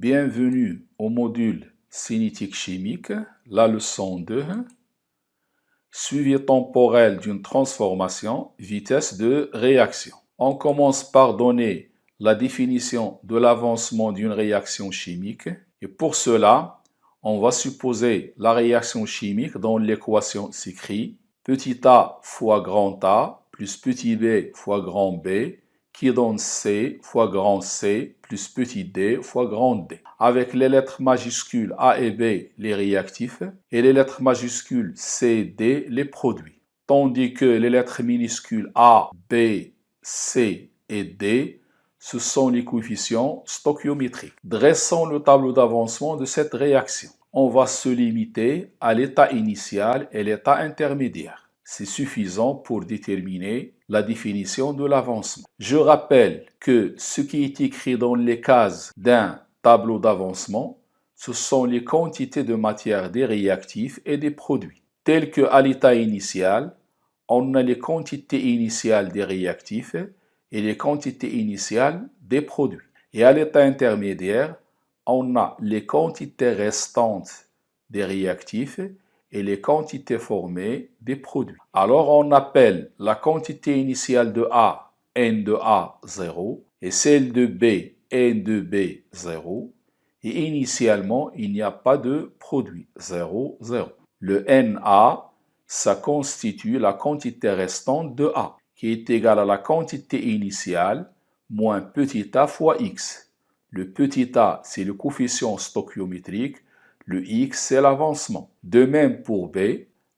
Bienvenue au module cinétique chimique, la leçon 2, suivi temporel d'une transformation, vitesse de réaction. On commence par donner la définition de l'avancement d'une réaction chimique et pour cela, on va supposer la réaction chimique dans l'équation s'écrit petit a fois grand A plus petit b fois grand B qui donne C fois grand C plus petit d fois grand D. Avec les lettres majuscules A et B, les réactifs, et les lettres majuscules C, D, les produits. Tandis que les lettres minuscules A, B, C et D, ce sont les coefficients stoichiométriques. Dressons le tableau d'avancement de cette réaction. On va se limiter à l'état initial et l'état intermédiaire. C'est suffisant pour déterminer la définition de l'avancement. Je rappelle que ce qui est écrit dans les cases d'un tableau d'avancement, ce sont les quantités de matière des réactifs et des produits. Tel qu'à l'état initial, on a les quantités initiales des réactifs et les quantités initiales des produits. Et à l'état intermédiaire, on a les quantités restantes des réactifs et les quantités formées des produits. Alors on appelle la quantité initiale de A N de A 0 et celle de B N de B 0 et initialement il n'y a pas de produit 0, 0. Le NA, ça constitue la quantité restante de A qui est égale à la quantité initiale moins petit a fois X. Le petit a, c'est le coefficient stoichiométrique. Le X, c'est l'avancement. De même pour B,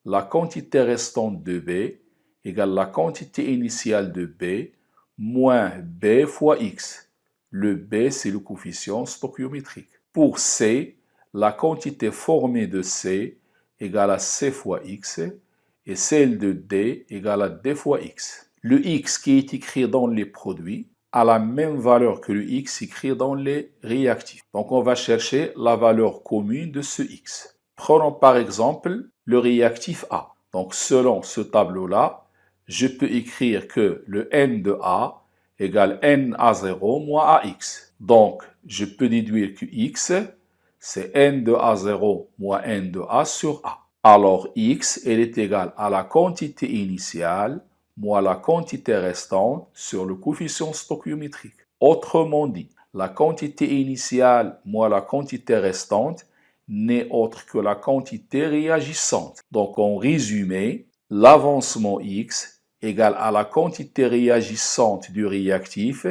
la quantité restante de B égale la quantité initiale de B moins B fois X. Le B, c'est le coefficient stoichiométrique. Pour C, la quantité formée de C égale à C fois X et celle de D égale à D fois X. Le X qui est écrit dans les produits a la même valeur que le X écrit dans les réactifs. Donc on va chercher la valeur commune de ce X. Prenons par exemple le réactif A. Donc selon ce tableau-là, je peux écrire que le N de A égale NA0 moins AX. Donc je peux déduire que X, c'est N de A0 moins N de A sur A. Alors X, elle est égale à la quantité initiale moins la quantité restante sur le coefficient stoichiométrique. Autrement dit, la quantité initiale moins la quantité restante n'est autre que la quantité réagissante. Donc en résumé, l'avancement X égale à la quantité réagissante du réactif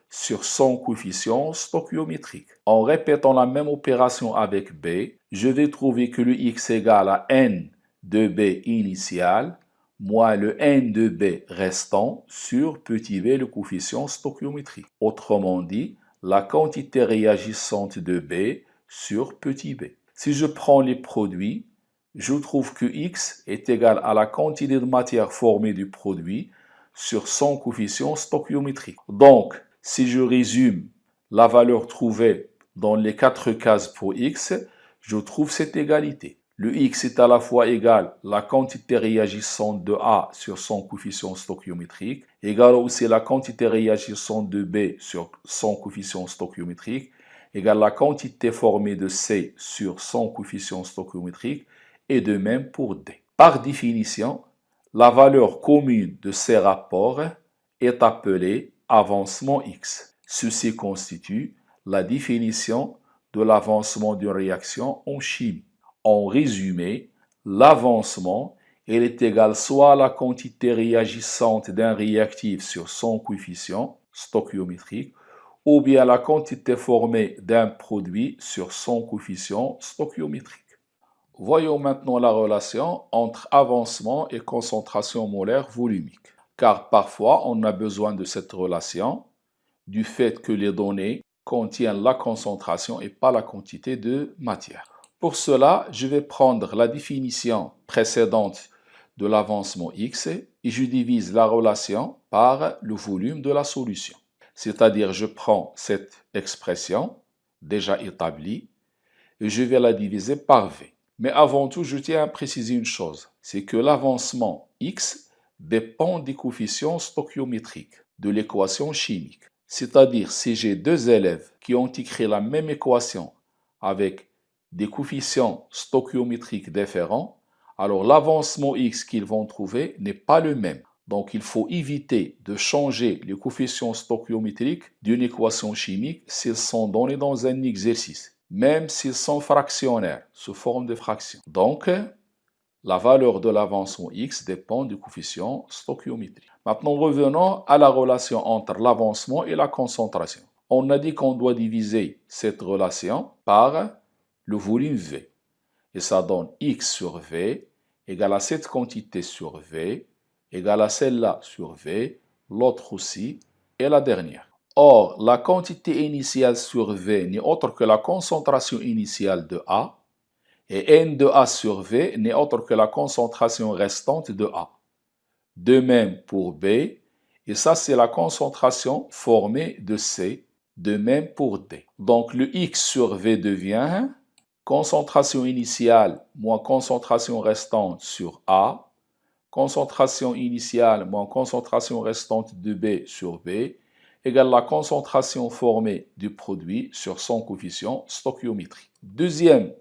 sur son coefficient stoichiométrique. En répétant la même opération avec B, je vais trouver que le X égale à N de B initial moins le N de B restant sur petit b, le coefficient stoichiométrique. Autrement dit, la quantité réagissante de B sur petit b. Si je prends les produits, je trouve que X est égal à la quantité de matière formée du produit sur son coefficient stoichiométrique. Donc, si je résume la valeur trouvée dans les 4 cases pour X, je trouve cette égalité. Le X est à la fois égal à la quantité réagissante de A sur son coefficient stoichiométrique, égal aussi à la quantité réagissante de B sur son coefficient stoichiométrique, égal à la quantité formée de C sur son coefficient stoichiométrique, et de même pour D. Par définition, la valeur commune de ces rapports est appelée avancement X. Ceci constitue la définition de l'avancement d'une réaction en chimie. En résumé, l'avancement est égal soit à la quantité réagissante d'un réactif sur son coefficient stoichiométrique ou bien à la quantité formée d'un produit sur son coefficient stoichiométrique. Voyons maintenant la relation entre avancement et concentration molaire volumique. Car parfois, on a besoin de cette relation du fait que les données contiennent la concentration et pas la quantité de matière. Pour cela, je vais prendre la définition précédente de l'avancement X et je divise la relation par le volume de la solution. C'est-à-dire, je prends cette expression déjà établie et je vais la diviser par V. Mais avant tout, je tiens à préciser une chose, c'est que l'avancement X dépend des coefficients stoichiométriques de l'équation chimique. C'est-à-dire, si j'ai deux élèves qui ont écrit la même équation avec des coefficients stoichiométriques différents, alors l'avancement x qu'ils vont trouver n'est pas le même. Donc, il faut éviter de changer les coefficients stoichiométriques d'une équation chimique s'ils sont donnés dans un exercice, même s'ils sont fractionnaires, sous forme de fraction. Donc, la valeur de l'avancement x dépend du coefficient stoichiométrique. Maintenant, revenons à la relation entre l'avancement et la concentration. On a dit qu'on doit diviser cette relation par le volume V. Et ça donne x sur V égale à cette quantité sur V égale à celle-là sur V, l'autre aussi, et la dernière. Or, la quantité initiale sur V n'est autre que la concentration initiale de A, et N de A sur V n'est autre que la concentration restante de A. De même pour B, et ça c'est la concentration formée de C, de même pour D. Donc le X sur V devient concentration initiale moins concentration restante sur A, concentration initiale moins concentration restante de B sur B, égale la concentration formée du produit sur son coefficient stoichiométrique. Deuxième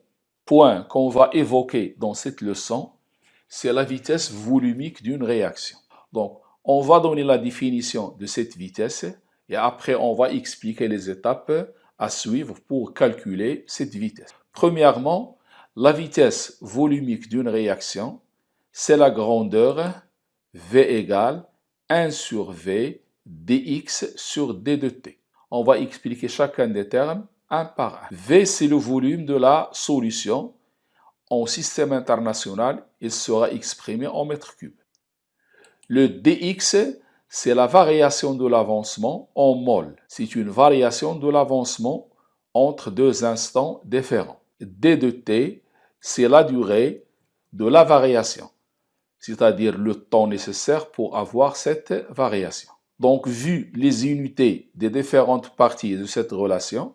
point qu'on va évoquer dans cette leçon, c'est la vitesse volumique d'une réaction. Donc, on va donner la définition de cette vitesse et après, on va expliquer les étapes à suivre pour calculer cette vitesse. Premièrement, la vitesse volumique d'une réaction, c'est la grandeur V égale 1 sur V dx sur d de t. On va expliquer chacun des termes un par un. V, c'est le volume de la solution. En système international, il sera exprimé en mètres cubes. Le dx, c'est la variation de l'avancement en mol. C'est une variation de l'avancement entre deux instants différents. D de t, c'est la durée de la variation, c'est-à-dire le temps nécessaire pour avoir cette variation. Donc, vu les unités des différentes parties de cette relation,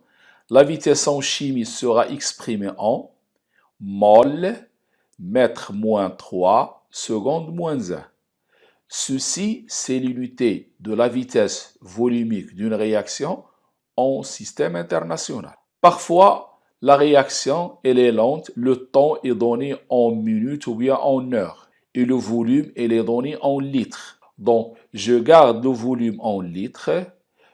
la vitesse en chimie sera exprimée en mol, mètre moins 3, seconde moins 1. Ceci, c'est l'unité de la vitesse volumique d'une réaction en système international. Parfois, la réaction, elle est lente, le temps est donné en minutes ou bien en heures, et le volume, elle est donné en litres. Donc, je garde le volume en litres,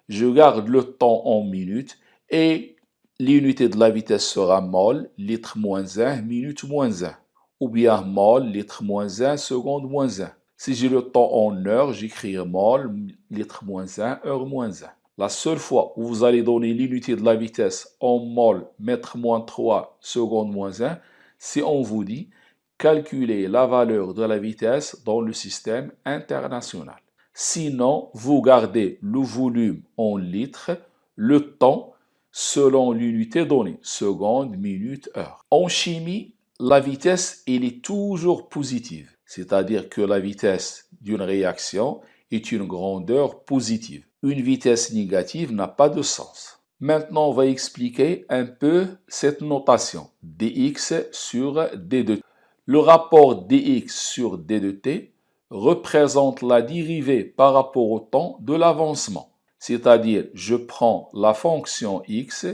je garde le temps en minutes, et l'unité de la vitesse sera mol, litre moins 1, minute moins 1. Ou bien mol, litre moins 1, seconde moins 1. Si j'ai le temps en heures, j'écris mol, litre moins 1, heure moins 1. La seule fois où vous allez donner l'unité de la vitesse en mol, mètre moins 3, seconde moins 1, c'est on vous dit calculer la valeur de la vitesse dans le système international. Sinon, vous gardez le volume en litres, le temps selon l'unité donnée, seconde, minute, heure. En chimie, la vitesse, elle est toujours positive, c'est-à-dire que la vitesse d'une réaction est une grandeur positive. Une vitesse négative n'a pas de sens. Maintenant, on va expliquer un peu cette notation, dx sur d de t. Le rapport dx sur d de t représente la dérivée par rapport au temps de l'avancement. C'est-à-dire, je prends la fonction x,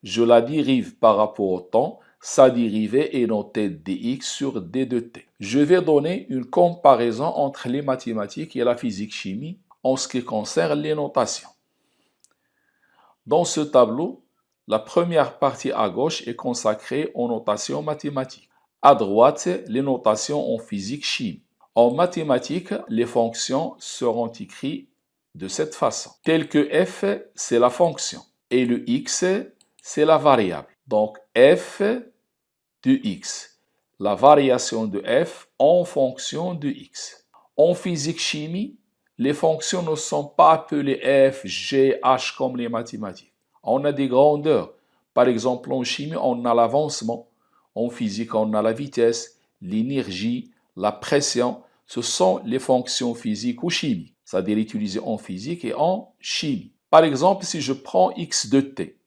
je la dérive par rapport au temps, sa dérivée est notée dx sur d de t. Je vais donner une comparaison entre les mathématiques et la physique-chimie en ce qui concerne les notations. Dans ce tableau, la première partie à gauche est consacrée aux notations mathématiques. À droite, les notations en physique-chimie. En mathématiques, les fonctions seront écrites de cette façon. Tel que f, c'est la fonction, et le x, c'est la variable. Donc f de x, la variation de f en fonction de x. En physique-chimie, les fonctions ne sont pas appelées f, g, h comme les mathématiques. On a des grandeurs. Par exemple, en chimie, on a l'avancement. En physique, on a la vitesse, l'énergie, la pression. Ce sont les fonctions physiques ou chimiques, c'est-à-dire utilisées en physique et en chimie. Par exemple, si je prends x de t,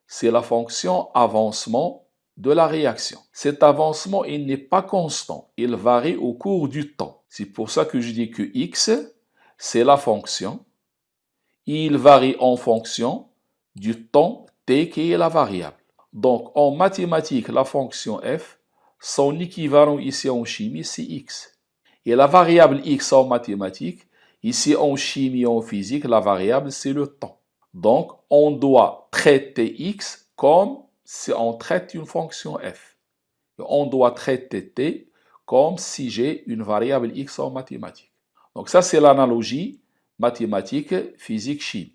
c'est la fonction avancement de la réaction. Cet avancement, il n'est pas constant, il varie au cours du temps. C'est pour ça que je dis que x, c'est la fonction, il varie en fonction du temps t qui est la variable. Donc, en mathématiques, la fonction f, son équivalent ici en chimie, c'est x. Et la variable x en mathématiques, ici en chimie et en physique, la variable, c'est le temps. Donc, on doit traiter x comme si on traite une fonction f. On doit traiter t comme si j'ai une variable x en mathématiques. Donc, ça, c'est l'analogie mathématique, physique, chimie.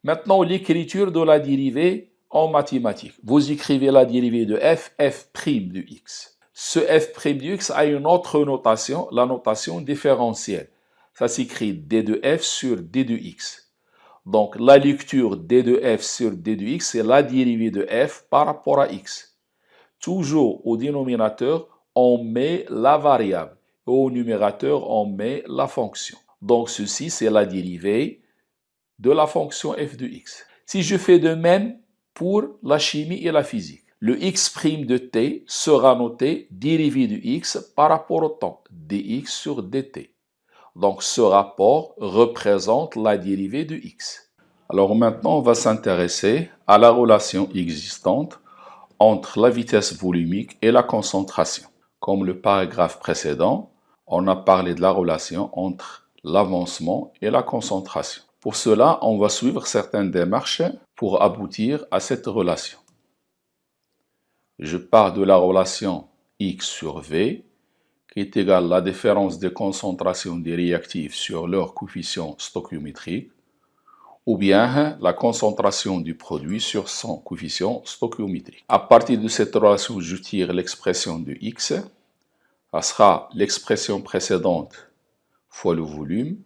Maintenant, l'écriture de la dérivée en mathématiques. Vous écrivez la dérivée de f, f' de x. Ce f' de x a une autre notation, la notation différentielle. Ça s'écrit d de f sur d de x. Donc, la lecture d de f sur d de x, c'est la dérivée de f par rapport à x. Toujours au dénominateur, on met la variable. Au numérateur, on met la fonction. Donc, ceci, c'est la dérivée de la fonction f de x. Si je fais de même pour la chimie et la physique, le x' de t sera noté dérivée de x par rapport au temps, dx sur dt. Donc, ce rapport représente la dérivée de x. Alors maintenant, on va s'intéresser à la relation existante entre la vitesse volumique et la concentration. Comme le paragraphe précédent, on a parlé de la relation entre l'avancement et la concentration. Pour cela, on va suivre certaines démarches pour aboutir à cette relation. Je pars de la relation x sur v, qui est égale à la différence des concentrations des réactifs sur leur coefficient stoichiométrique, ou bien la concentration du produit sur son coefficient stoichiométrique. À partir de cette relation, je tire l'expression de x. Ça sera l'expression précédente fois le volume,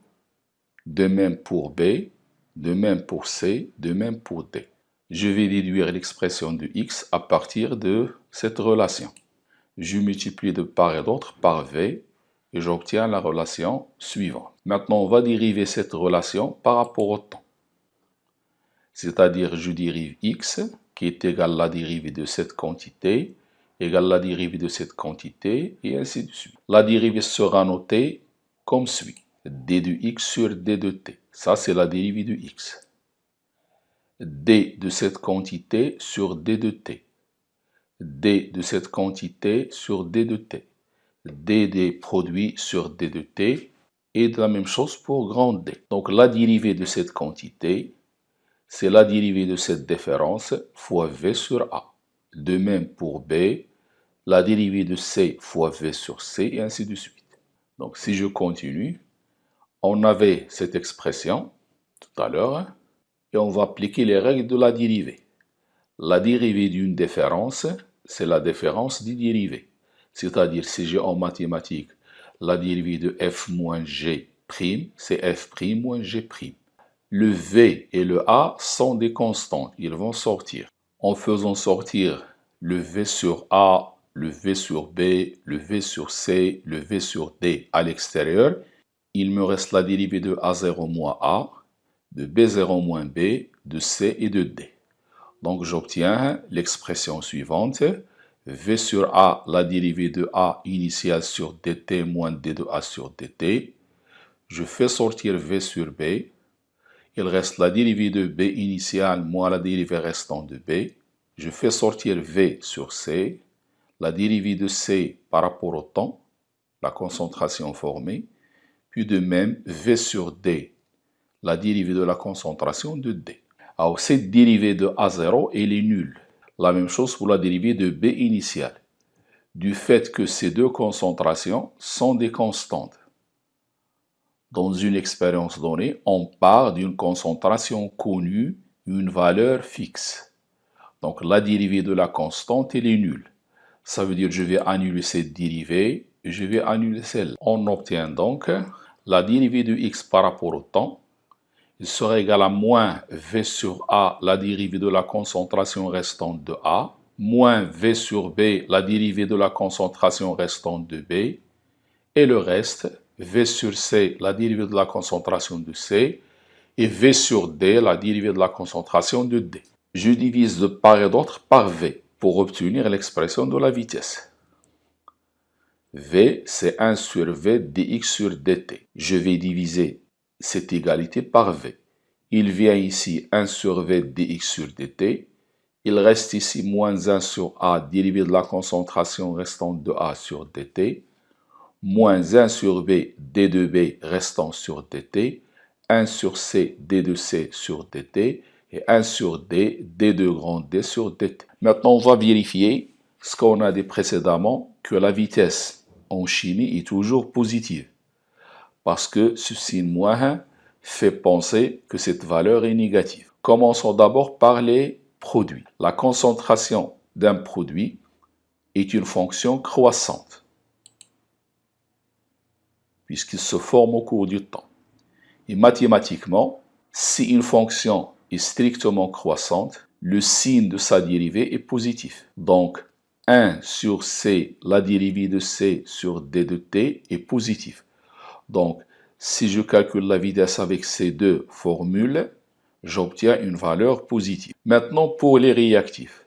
de même pour B, de même pour C, de même pour D. Je vais déduire l'expression de x à partir de cette relation. Je multiplie de part et d'autre par V et j'obtiens la relation suivante. Maintenant, on va dériver cette relation par rapport au temps. C'est-à-dire, je dérive x, qui est égal à la dérivée de cette quantité, égale la dérivée de cette quantité, et ainsi de suite. La dérivée sera notée comme suit. d de x sur d de t. Ça, c'est la dérivée de x. d de cette quantité sur d de t. d de cette quantité sur d de t. d des produits sur d de t. Et de la même chose pour grand D. Donc, la dérivée de cette quantité, c'est la dérivée de cette différence fois V sur A. De même pour B, la dérivée de C fois V sur C, et ainsi de suite. Donc, si je continue, on avait cette expression tout à l'heure, et on va appliquer les règles de la dérivée. La dérivée d'une différence, c'est la différence des dérivées. C'est-à-dire, si j'ai en mathématiques la dérivée de f moins g', c'est f' moins g'. Le V et le A sont des constantes, ils vont sortir. En faisant sortir le V sur A, le V sur B, le V sur C, le V sur D à l'extérieur, il me reste la dérivée de A0 moins A, de B0 moins B, de C et de D. Donc j'obtiens l'expression suivante, V sur A, la dérivée de A initiale sur dt moins d de A sur dt. Je fais sortir V sur B. Il reste la dérivée de B initiale moins la dérivée restante de B. Je fais sortir V sur C, la dérivée de C par rapport au temps, la concentration formée, puis de même V sur D, la dérivée de la concentration de D. Alors cette dérivée de A0, elle est nulle. La même chose pour la dérivée de B initiale, du fait que ces deux concentrations sont des constantes. Dans une expérience donnée, on part d'une concentration connue, une valeur fixe. Donc la dérivée de la constante, elle est nulle. Ça veut dire que je vais annuler cette dérivée et je vais annuler celle-là. On obtient donc la dérivée de x par rapport au temps. Il sera égal à moins V sur A, la dérivée de la concentration restante de A, moins V sur B, la dérivée de la concentration restante de B, et le reste, V sur C, la dérivée de la concentration de C, et V sur D, la dérivée de la concentration de D. Je divise de part et d'autre par V pour obtenir l'expression de la vitesse. V, c'est 1 sur V dx sur dt. Je vais diviser cette égalité par V. Il vient ici 1 sur V dx sur dt. Il reste ici moins 1 sur A dérivé de la concentration restante de A sur dt, moins 1 sur B d de B restant sur dt, 1 sur C d de C sur dt, et 1 sur D, d de grand D sur dt. Maintenant, on va vérifier ce qu'on a dit précédemment, que la vitesse en chimie est toujours positive, parce que ce signe moins fait penser que cette valeur est négative. Commençons d'abord par les produits. La concentration d'un produit est une fonction croissante, puisqu'il se forme au cours du temps. Et mathématiquement, si une fonction est strictement croissante, le signe de sa dérivée est positif. Donc, 1 sur C, la dérivée de C sur D de T est positive. Donc, si je calcule la vitesse avec ces deux formules, j'obtiens une valeur positive. Maintenant, pour les réactifs.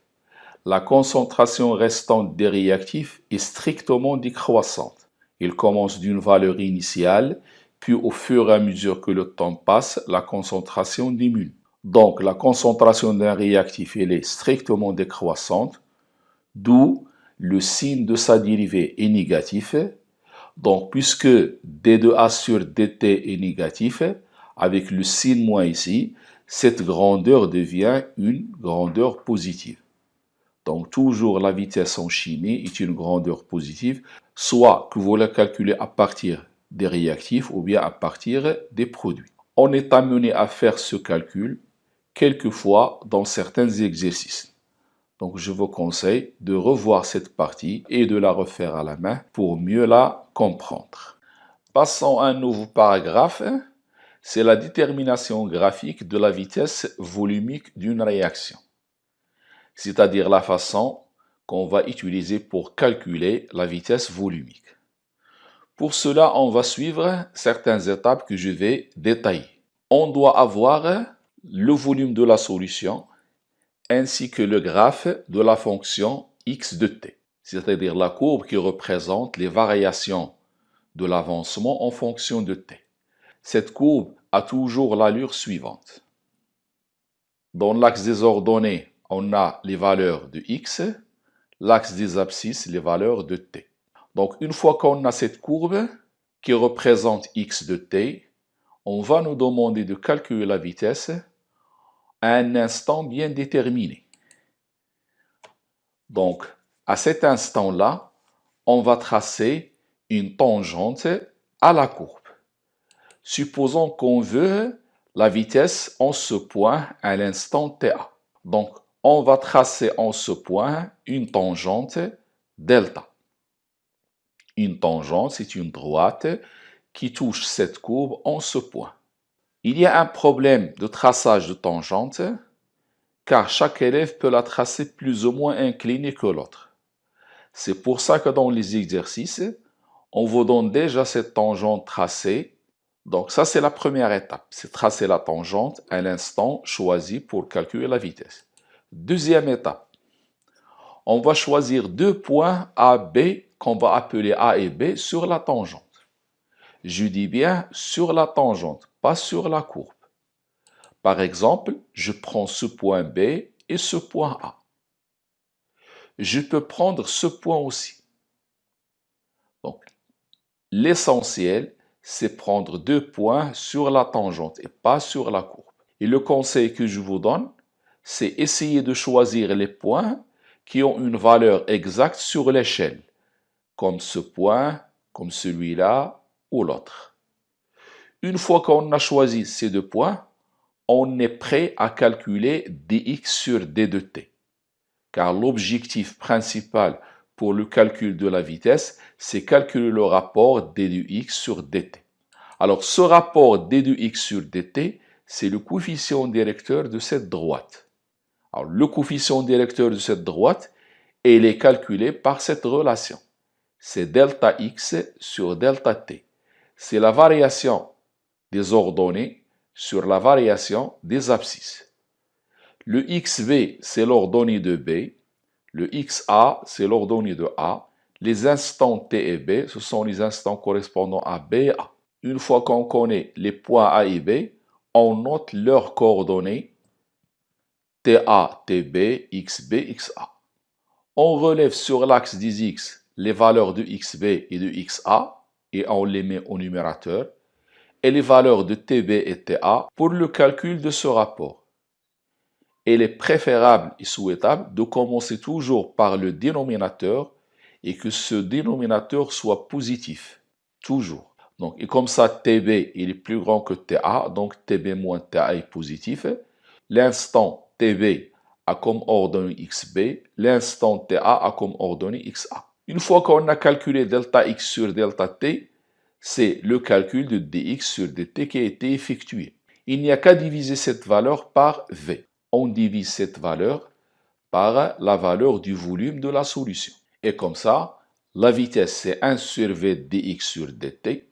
La concentration restante des réactifs est strictement décroissante. Il commence d'une valeur initiale, puis au fur et à mesure que le temps passe, la concentration diminue. Donc, la concentration d'un réactif elle est strictement décroissante, d'où le signe de sa dérivée est négatif. Donc, puisque d de A sur dt est négatif, avec le signe moins ici, cette grandeur devient une grandeur positive. Donc, toujours la vitesse en chimie est une grandeur positive, soit que vous la calculez à partir des réactifs ou bien à partir des produits. On est amené à faire ce calcul quelquefois dans certains exercices. Donc, je vous conseille de revoir cette partie et de la refaire à la main pour mieux la comprendre. Passons à un nouveau paragraphe. C'est la détermination graphique de la vitesse volumique d'une réaction, c'est-à-dire la façon qu'on va utiliser pour calculer la vitesse volumique. Pour cela, on va suivre certaines étapes que je vais détailler. On doit avoir le volume de la solution ainsi que le graphe de la fonction x de t, c'est-à-dire la courbe qui représente les variations de l'avancement en fonction de t. Cette courbe a toujours l'allure suivante. Dans l'axe des ordonnées, on a les valeurs de x, l'axe des abscisses, les valeurs de t. Donc, une fois qu'on a cette courbe qui représente x de t, on va nous demander de calculer la vitesse à un instant bien déterminé. Donc, à cet instant-là, on va tracer une tangente à la courbe. Supposons qu'on veut la vitesse en ce point à l'instant ta. Donc, on va tracer en ce point une tangente delta. Une tangente, c'est une droite qui touche cette courbe en ce point. Il y a un problème de traçage de tangente, car chaque élève peut la tracer plus ou moins inclinée que l'autre. C'est pour ça que dans les exercices, on vous donne déjà cette tangente tracée. Donc ça, c'est la première étape, c'est tracer la tangente à l'instant choisi pour calculer la vitesse. Deuxième étape, on va choisir deux points A, B, qu'on va appeler A et B sur la tangente. Je dis bien sur la tangente, pas sur la courbe. Par exemple, je prends ce point B et ce point A. Je peux prendre ce point aussi. Donc, l'essentiel, c'est prendre deux points sur la tangente et pas sur la courbe. Et le conseil que je vous donne, c'est essayer de choisir les points qui ont une valeur exacte sur l'échelle, comme ce point, comme celui-là ou l'autre. Une fois qu'on a choisi ces deux points, on est prêt à calculer dx sur d de t. Car l'objectif principal pour le calcul de la vitesse, c'est calculer le rapport d de x sur dt. Alors, ce rapport d de x sur dt, c'est le coefficient directeur de cette droite. Alors, le coefficient directeur de cette droite, il est calculé par cette relation. C'est delta x sur delta t. C'est la variation des ordonnées sur la variation des abscisses. Le xb, c'est l'ordonnée de b. Le xa, c'est l'ordonnée de a. Les instants t et b, ce sont les instants correspondant à b et a. Une fois qu'on connaît les points a et b, on note leurs coordonnées TA, TB, XB, XA. On relève sur l'axe des X les valeurs de XB et de XA et on les met au numérateur et les valeurs de TB et TA pour le calcul de ce rapport. Il est préférable et souhaitable de commencer toujours par le dénominateur et que ce dénominateur soit positif, toujours. Donc, et comme ça, TB il est plus grand que TA, donc TB moins TA est positif. L'instant TB a comme ordonnée XB, l'instant TA a comme ordonnée XA. Une fois qu'on a calculé delta X sur delta T, c'est le calcul de dx sur dt qui a été effectué. Il n'y a qu'à diviser cette valeur par V. On divise cette valeur par la valeur du volume de la solution. Et comme ça, la vitesse c'est 1 sur V dx sur dt.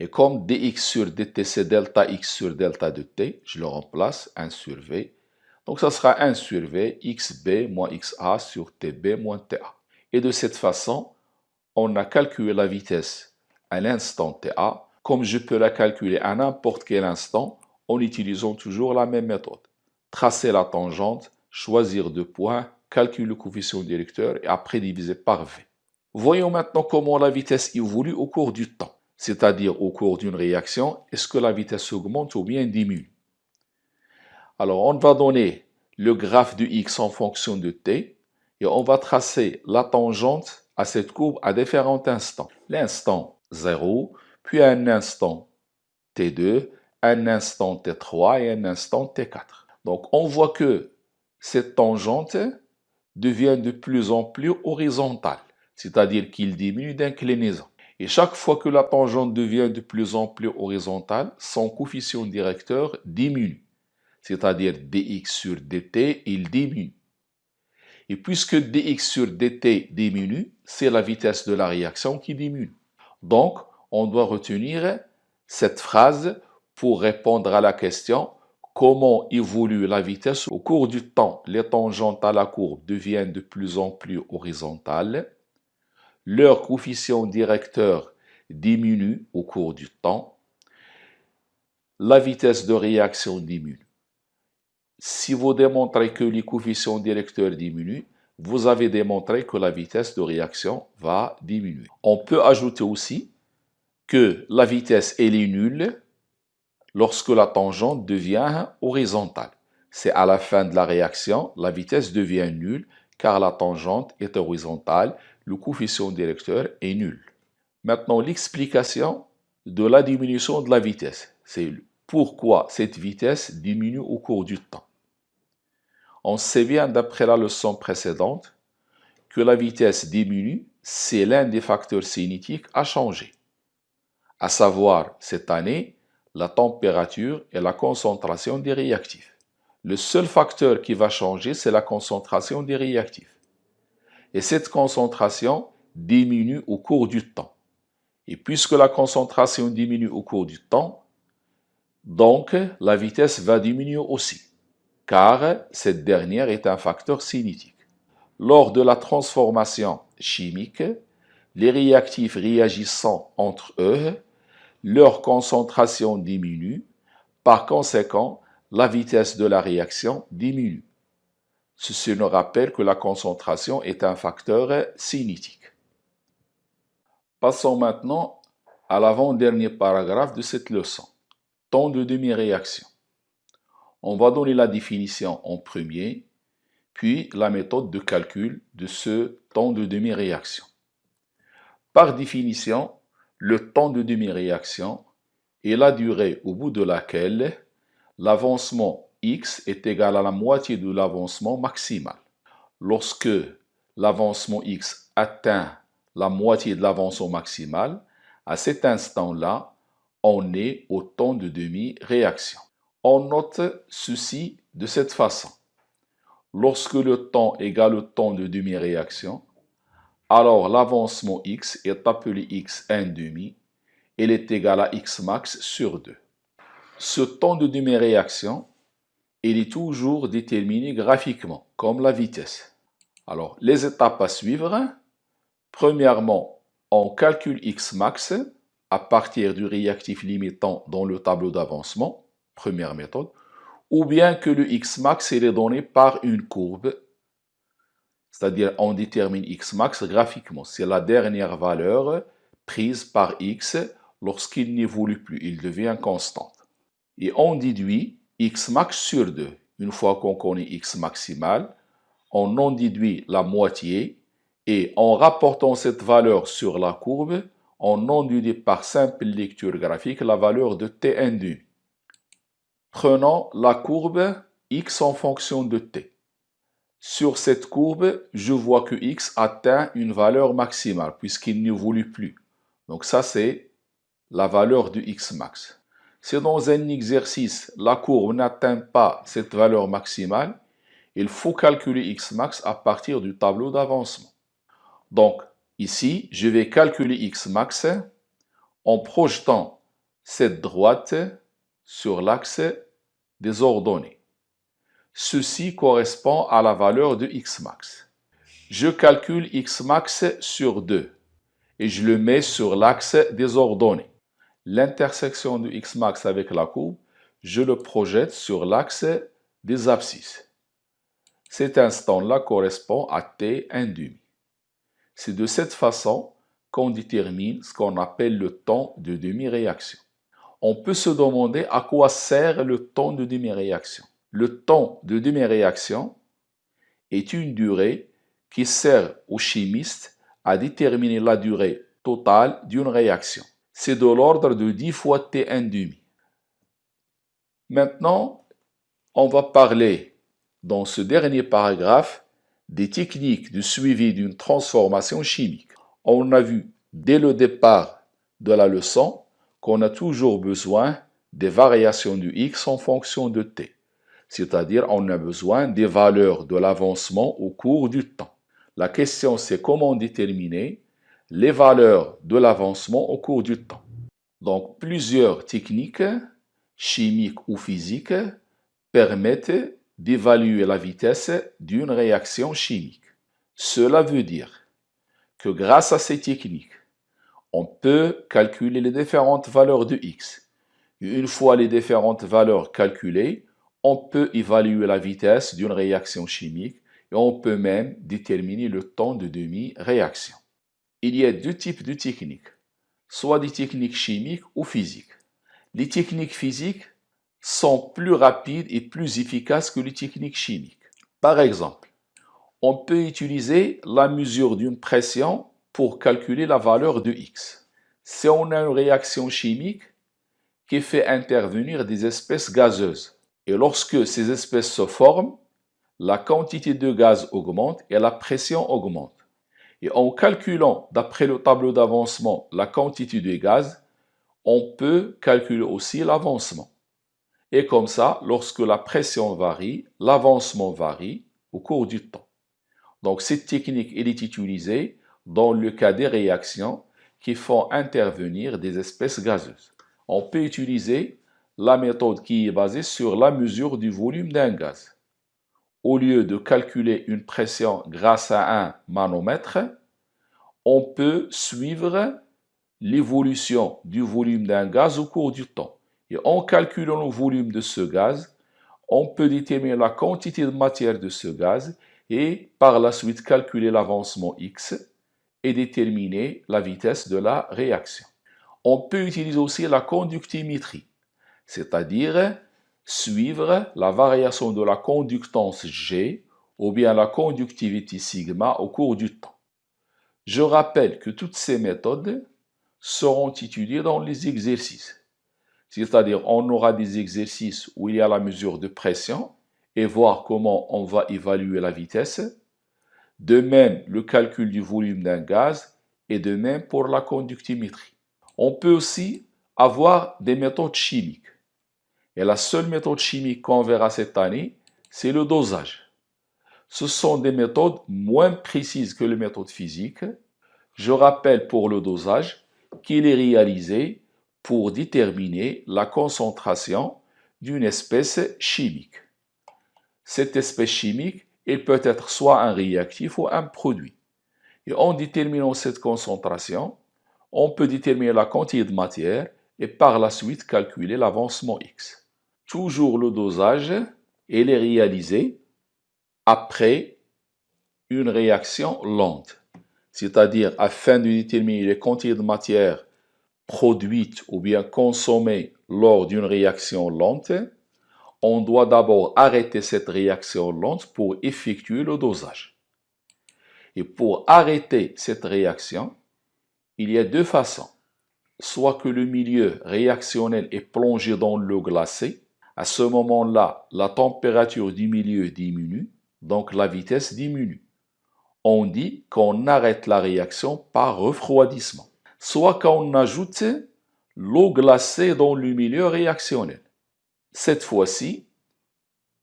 Et comme dx sur dt c'est delta x sur delta de t, je le remplace 1 sur V. Donc ça sera 1 sur V xb moins xa sur tb moins ta. Et de cette façon, on a calculé la vitesse à l'instant ta, comme je peux la calculer à n'importe quel instant en utilisant toujours la même méthode. Tracer la tangente, choisir deux points, calculer le coefficient directeur et après diviser par V. Voyons maintenant comment la vitesse évolue au cours du temps, c'est-à-dire au cours d'une réaction, est-ce que la vitesse augmente ou bien diminue. Alors on va donner le graphe de x en fonction de t et on va tracer la tangente à cette courbe à différents instants. L'instant 0, puis un instant t2, un instant t3 et un instant t4. Donc on voit que cette tangente devient de plus en plus horizontale, c'est-à-dire qu'il diminue d'inclinaison. Et chaque fois que la tangente devient de plus en plus horizontale, son coefficient directeur diminue, c'est-à-dire dx sur dt, il diminue. Et puisque dx sur dt diminue, c'est la vitesse de la réaction qui diminue. Donc, on doit retenir cette phrase pour répondre à la question comment évolue la vitesse au cours du temps. Les tangentes à la courbe deviennent de plus en plus horizontales. Leur coefficient directeur diminue au cours du temps. La vitesse de réaction diminue. Si vous démontrez que les coefficients directeurs diminuent, vous avez démontré que la vitesse de réaction va diminuer. On peut ajouter aussi que la vitesse elle est nulle lorsque la tangente devient horizontale. C'est à la fin de la réaction, la vitesse devient nulle car la tangente est horizontale, le coefficient directeur est nul. Maintenant, l'explication de la diminution de la vitesse, c'est pourquoi cette vitesse diminue au cours du temps. On sait bien d'après la leçon précédente que la vitesse diminue, c'est l'un des facteurs cinétiques à changer, à savoir cette année la température et la concentration des réactifs. Le seul facteur qui va changer, c'est la concentration des réactifs. Et cette concentration diminue au cours du temps. Et puisque la concentration diminue au cours du temps, donc la vitesse va diminuer aussi, car cette dernière est un facteur cinétique. Lors de la transformation chimique, les réactifs réagissant entre eux, leur concentration diminue, par conséquent, la vitesse de la réaction diminue. Ceci nous rappelle que la concentration est un facteur cinétique. Passons maintenant à l'avant-dernier paragraphe de cette leçon, temps de demi-réaction. On va donner la définition en premier, puis la méthode de calcul de ce temps de demi-réaction. Par définition, le temps de demi-réaction est la durée au bout de laquelle l'avancement x est égal à la moitié de l'avancement maximal. Lorsque l'avancement x atteint la moitié de l'avancement maximal, à cet instant-là, on est au temps de demi-réaction. On note ceci de cette façon. Lorsque le temps égale le temps de demi-réaction, alors l'avancement x est appelé x1,5, il est égal à x max sur 2. Ce temps de demi-réaction, il est toujours déterminé graphiquement, comme la vitesse. Alors, les étapes à suivre. Premièrement, on calcule x max à partir du réactif limitant dans le tableau d'avancement. première méthode, ou bien que le Xmax est donné par une courbe, c'est-à-dire on détermine Xmax graphiquement. C'est la dernière valeur prise par X lorsqu'il n'évolue plus, il devient constante. Et on déduit Xmax sur 2. Une fois qu'on connaît X maximal, on en déduit la moitié et en rapportant cette valeur sur la courbe, on en déduit par simple lecture graphique la valeur de T1 demi. Prenons la courbe X en fonction de T. Sur cette courbe, je vois que X atteint une valeur maximale puisqu'il n'évolue plus. Donc ça, c'est la valeur du X max. Si dans un exercice, la courbe n'atteint pas cette valeur maximale, il faut calculer X max à partir du tableau d'avancement. Donc, ici, je vais calculer X max en projetant cette droite sur l'axe des ordonnées. Ceci correspond à la valeur de X max. Je calcule X max sur 2 et je le mets sur l'axe des ordonnées. L'intersection de X max avec la courbe, je le projette sur l'axe des abscisses. Cet instant-là correspond à T1 demi. C'est de cette façon qu'on détermine ce qu'on appelle le temps de demi-réaction. On peut se demander à quoi sert le temps de demi-réaction. Le temps de demi-réaction est une durée qui sert aux chimistes à déterminer la durée totale d'une réaction. C'est de l'ordre de 10 fois T1 demi. Maintenant, on va parler dans ce dernier paragraphe des techniques de suivi d'une transformation chimique. On a vu dès le départ de la leçon qu'on a toujours besoin des variations du X en fonction de T. C'est-à-dire on a besoin des valeurs de l'avancement au cours du temps. La question c'est comment déterminer les valeurs de l'avancement au cours du temps. Donc plusieurs techniques chimiques ou physiques permettent d'évaluer la vitesse d'une réaction chimique. Cela veut dire que grâce à ces techniques, on peut calculer les différentes valeurs de X. Et une fois les différentes valeurs calculées, on peut évaluer la vitesse d'une réaction chimique et on peut même déterminer le temps de demi-réaction. Il y a deux types de techniques, soit des techniques chimiques ou physiques. Les techniques physiques sont plus rapides et plus efficaces que les techniques chimiques. Par exemple, on peut utiliser la mesure d'une pression pour calculer la valeur de X. Si on a une réaction chimique qui fait intervenir des espèces gazeuses, et lorsque ces espèces se forment, la quantité de gaz augmente et la pression augmente. Et en calculant d'après le tableau d'avancement la quantité de gaz, on peut calculer aussi l'avancement. Et comme ça, lorsque la pression varie, l'avancement varie au cours du temps. Donc cette technique elle est utilisée dans le cas des réactions qui font intervenir des espèces gazeuses. On peut utiliser la méthode qui est basée sur la mesure du volume d'un gaz. Au lieu de calculer une pression grâce à un manomètre, on peut suivre l'évolution du volume d'un gaz au cours du temps. Et en calculant le volume de ce gaz, on peut déterminer la quantité de matière de ce gaz et par la suite calculer l'avancement X et déterminer la vitesse de la réaction. On peut utiliser aussi la conductimétrie, c'est-à-dire suivre la variation de la conductance G ou bien la conductivité sigma au cours du temps. Je rappelle que toutes ces méthodes seront étudiées dans les exercices. C'est-à-dire, on aura des exercices où il y a la mesure de pression et voir comment on va évaluer la vitesse. De même, le calcul du volume d'un gaz et de même pour la conductimétrie. On peut aussi avoir des méthodes chimiques. Et la seule méthode chimique qu'on verra cette année, c'est le dosage. Ce sont des méthodes moins précises que les méthodes physiques. Je rappelle pour le dosage qu'il est réalisé pour déterminer la concentration d'une espèce chimique. Cette espèce chimique, elle peut être soit un réactif ou un produit. Et en déterminant cette concentration, on peut déterminer la quantité de matière et par la suite calculer l'avancement X. toujours le dosage, il est réalisé après une réaction lente. C'est-à-dire, afin de déterminer les quantités de matière produites ou bien consommées lors d'une réaction lente, on doit d'abord arrêter cette réaction lente pour effectuer le dosage. Et pour arrêter cette réaction, il y a deux façons. Soit que le milieu réactionnel est plongé dans l'eau glacée, à ce moment-là, la température du milieu diminue, donc la vitesse diminue. On dit qu'on arrête la réaction par refroidissement. Soit qu'on ajoute l'eau glacée dans le milieu réactionnel. Cette fois-ci,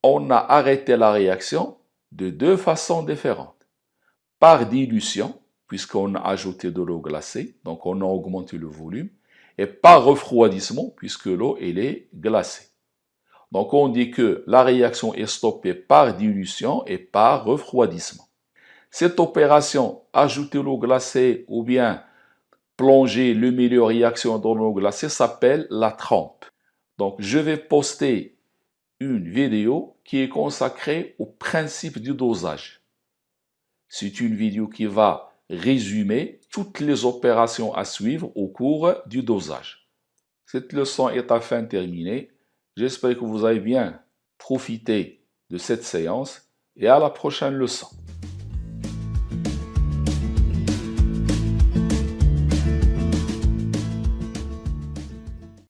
on a arrêté la réaction de deux façons différentes. Par dilution, puisqu'on a ajouté de l'eau glacée, donc on a augmenté le volume, et par refroidissement, puisque l'eau elle est glacée. Donc on dit que la réaction est stoppée par dilution et par refroidissement. Cette opération, ajouter l'eau glacée ou bien plonger le milieu réaction dans l'eau glacée, s'appelle la trempe. Donc je vais poster une vidéo qui est consacrée au principe du dosage. C'est une vidéo qui va résumer toutes les opérations à suivre au cours du dosage. Cette leçon est enfin terminée. J'espère que vous avez bien profité de cette séance et à la prochaine leçon.